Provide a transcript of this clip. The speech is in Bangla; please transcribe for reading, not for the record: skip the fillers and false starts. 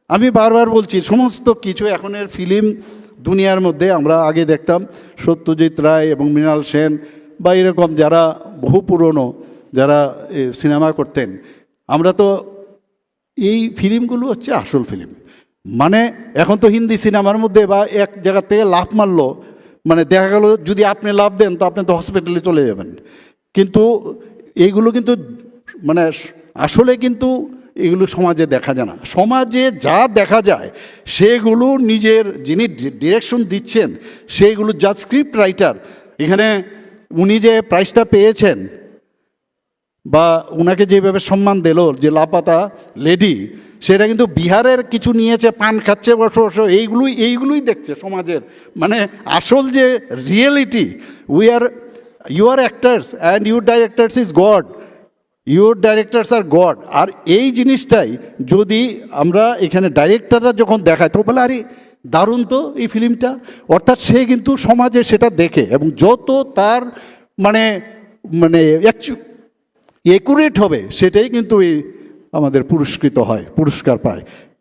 আমি বারবার বলছি, সমস্ত কিছু এখনের ফিল্ম দুনিয়ার মধ্যে আমরা আগে দেখতাম সত্যজিৎ রায় এবং মৃণাল সেন বা এরকম যারা বহু পুরনো যারা সিনেমা করতেন, আমরা তো এই ফিল্মগুলো হচ্ছে আসল ফিল্ম। মানে এখন তো হিন্দি সিনেমার মধ্যে বা এক জায়গা থেকে লাফ মারলো, মানে দেখা গেল যদি আপনি লাফ দেন তো আপনি তো হসপিটালে চলে যাবেন। কিন্তু এইগুলো কিন্তু মানে আসলে কিন্তু এগুলো সমাজে দেখা যায় না। সমাজে যা দেখা যায় সেগুলো নিজের যিনি ডিরেকশন দিচ্ছেন সেইগুলো যা স্ক্রিপ্ট রাইটার, এখানে উনি যে প্রাইজটা পেয়েছেন বা ওনাকে যেভাবে সম্মান দিল যে লাপাতা লেডি, সেটা কিন্তু বিহারের কিছু নিয়েছে, পান খাচ্ছে বসে বসে, এইগুলোই দেখছে সমাজের। মানে আসল যে reality, you are actors and your directors is god, your directors are god. আর এই জিনিসটাই যদি আমরা এখানে ডাইরেক্টররা যখন দেখায় তো বলে আরে দারুণ তো এই ফিল্মটা, অর্থাৎ সে কিন্তু সমাজে সেটা দেখে এবং যত তার মানে মানে একুরেট হবে সেটাই কিন্তু আমাদের পুরস্কৃত হয়, পুরস্কার পায়।